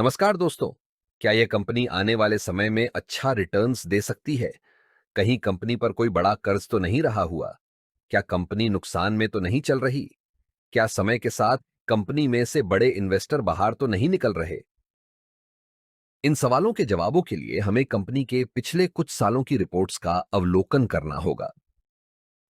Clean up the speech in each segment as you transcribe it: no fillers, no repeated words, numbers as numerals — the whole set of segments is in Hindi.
नमस्कार दोस्तों। क्या यह कंपनी आने वाले समय में अच्छा रिटर्न्स दे सकती है? कहीं कंपनी पर कोई बड़ा कर्ज तो नहीं रहा हुआ? क्या कंपनी नुकसान में तो नहीं चल रही? क्या समय के साथ कंपनी में से बड़े इन्वेस्टर बाहर तो नहीं निकल रहे? इन सवालों के जवाबों के लिए हमें कंपनी के पिछले कुछ सालों की रिपोर्ट्स का अवलोकन करना होगा।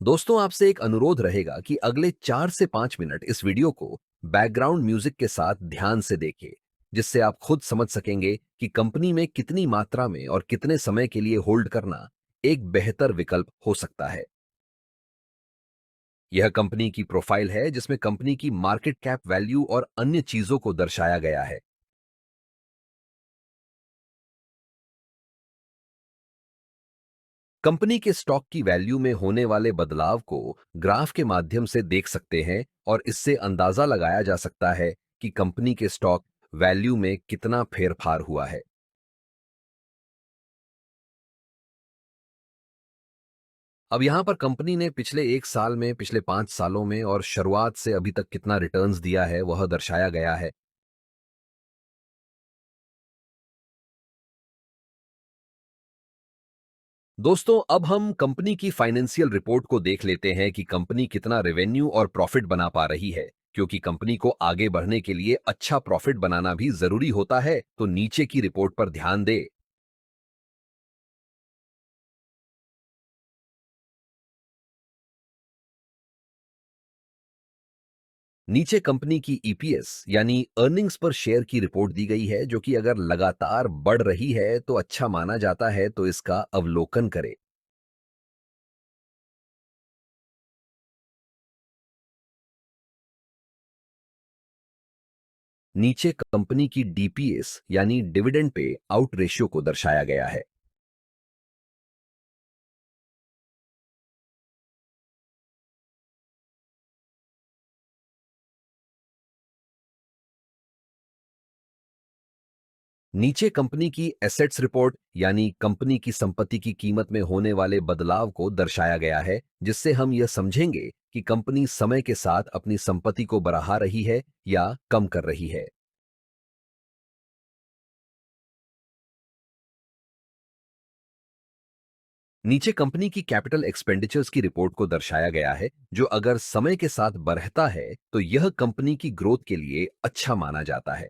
दोस्तों, आपसे एक अनुरोध रहेगा कि अगले 4 से 5 मिनट इस वीडियो को बैकग्राउंड म्यूजिक के साथ ध्यान से देखें, जिससे आप खुद समझ सकेंगे कि कंपनी में कितनी मात्रा में और कितने समय के लिए होल्ड करना एक बेहतर विकल्प हो सकता है। यह कंपनी की प्रोफाइल है, जिसमें कंपनी की मार्केट कैप वैल्यू और अन्य चीजों को दर्शाया गया है। कंपनी के स्टॉक की वैल्यू में होने वाले बदलाव को ग्राफ के माध्यम से देख सकते हैं और इससे अंदाजा लगाया जा सकता है कि कंपनी के स्टॉक वैल्यू में कितना फेरफार हुआ है। अब यहां पर कंपनी ने पिछले 1 साल में, पिछले 5 सालों में और शुरुआत से अभी तक कितना रिटर्न्स दिया है वह दर्शाया गया है। दोस्तों, अब हम कंपनी की फाइनेंशियल रिपोर्ट को देख लेते हैं कि कंपनी कितना रेवेन्यू और प्रॉफिट बना पा रही है। क्योंकि कंपनी को आगे बढ़ने के लिए अच्छा प्रॉफिट बनाना भी जरूरी होता है, तो नीचे की रिपोर्ट पर ध्यान दे। नीचे कंपनी की ईपीएस यानी अर्निंग्स पर शेयर की रिपोर्ट दी गई है, जो कि अगर लगातार बढ़ रही है तो अच्छा माना जाता है, तो इसका अवलोकन करें। नीचे कंपनी की डीपीएस यानी डिविडेंड पे आउट रेशियो को दर्शाया गया है। नीचे कंपनी की एसेट्स रिपोर्ट यानी कंपनी की संपत्ति की कीमत में होने वाले बदलाव को दर्शाया गया है, जिससे हम यह समझेंगे कि कंपनी समय के साथ अपनी संपत्ति को बढ़ा रही है या कम कर रही है। नीचे कंपनी की कैपिटल एक्सपेंडिचर्स की रिपोर्ट को दर्शाया गया है, जो अगर समय के साथ बढ़ता है तो यह कंपनी की ग्रोथ के लिए अच्छा माना जाता है।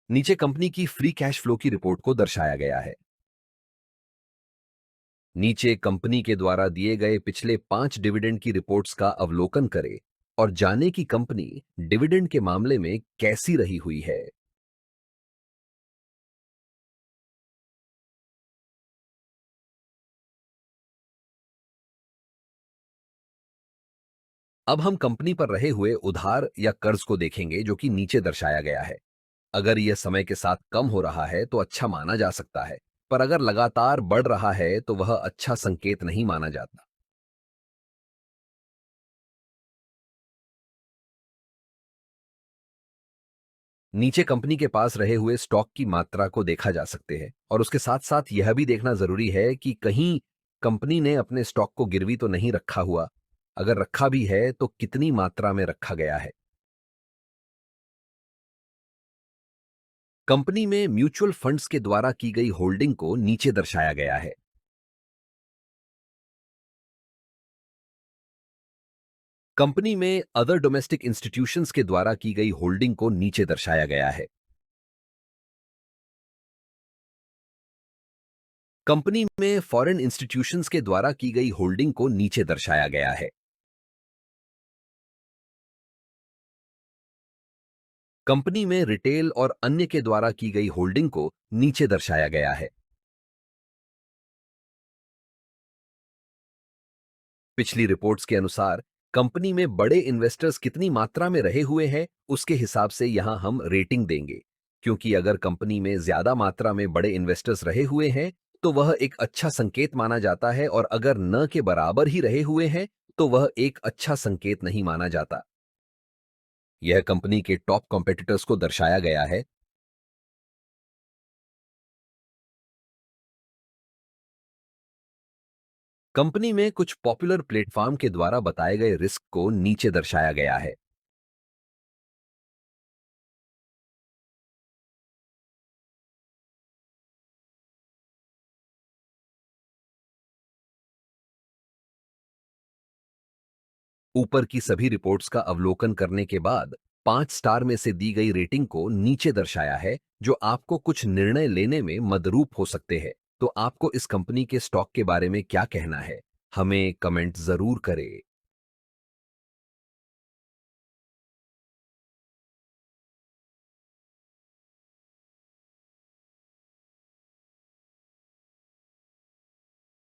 नीचे कंपनी की फ्री कैश फ्लो की रिपोर्ट को दर्शाया गया है। नीचे कंपनी के द्वारा दिए गए पिछले 5 डिविडेंड की रिपोर्ट्स का अवलोकन करें और जाने कि कंपनी डिविडेंड के मामले में कैसी रही हुई है। अब हम कंपनी पर रहे हुए उधार या कर्ज को देखेंगे, जो कि नीचे दर्शाया गया है। अगर यह समय के साथ कम हो रहा है तो अच्छा माना जा सकता है, पर अगर लगातार बढ़ रहा है तो वह अच्छा संकेत नहीं माना जाता। नीचे कंपनी के पास रहे हुए स्टॉक की मात्रा को देखा जा सकते हैं और उसके साथ साथ यह भी देखना जरूरी है कि कहीं कंपनी ने अपने स्टॉक को गिरवी तो नहीं रखा हुआ। अगर रखा भी है तो कितनी मात्रा में रखा गया है। कंपनी में म्यूचुअल फंड्स के द्वारा की गई होल्डिंग को नीचे दर्शाया गया है। कंपनी में अदर डोमेस्टिक इंस्टीट्यूशंस के द्वारा की गई होल्डिंग को नीचे दर्शाया गया है। कंपनी में फॉरेन इंस्टीट्यूशंस के द्वारा की गई होल्डिंग को नीचे दर्शाया गया है। कंपनी में रिटेल और अन्य के द्वारा की गई होल्डिंग को नीचे दर्शाया गया है। पिछली रिपोर्ट्स के अनुसार कंपनी में बड़े इन्वेस्टर्स कितनी मात्रा में रहे हुए हैं, उसके हिसाब से यहां हम रेटिंग देंगे। क्योंकि अगर कंपनी में ज्यादा मात्रा में बड़े इन्वेस्टर्स रहे हुए हैं तो वह एक अच्छा संकेत माना जाता है, और अगर न के बराबर ही रहे हुए हैं तो वह एक अच्छा संकेत नहीं माना जाता। यह कंपनी के टॉप कॉम्पिटिटर्स को दर्शाया गया है। कंपनी में कुछ पॉपुलर प्लेटफॉर्म के द्वारा बताए गए रिस्क को नीचे दर्शाया गया है। ऊपर की सभी रिपोर्ट्स का अवलोकन करने के बाद 5 स्टार में से दी गई रेटिंग को नीचे दर्शाया है, जो आपको कुछ निर्णय लेने में मदरूप हो सकते हैं। तो आपको इस कंपनी के स्टॉक के बारे में क्या कहना है? हमें कमेंट जरूर करें।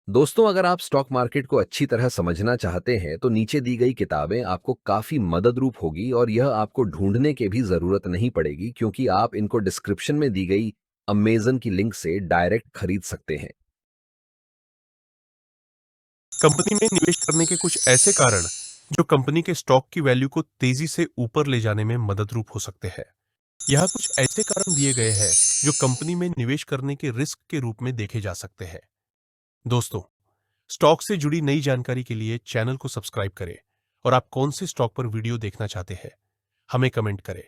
दोस्तों, अगर आप स्टॉक मार्केट को अच्छी तरह समझना चाहते हैं तो नीचे दी गई किताबें आपको काफी मददरूप होगी, और यह आपको ढूंढने की भी जरूरत नहीं पड़ेगी, क्योंकि आप इनको डिस्क्रिप्शन में दी गई अमेजन की लिंक से डायरेक्ट खरीद सकते हैं। कंपनी में निवेश करने के कुछ ऐसे कारण जो कंपनी के स्टॉक की वैल्यू को तेजी से ऊपर ले जाने में मददरूप हो सकते हैं। यहाँ कुछ ऐसे कारण दिए गए हैं जो कंपनी में निवेश करने के रिस्क के रूप में देखे जा सकते हैं। दोस्तों, स्टॉक से जुड़ी नई जानकारी के लिए चैनल को सब्सक्राइब करें और आप कौन से स्टॉक पर वीडियो देखना चाहते हैं, हमें कमेंट करें।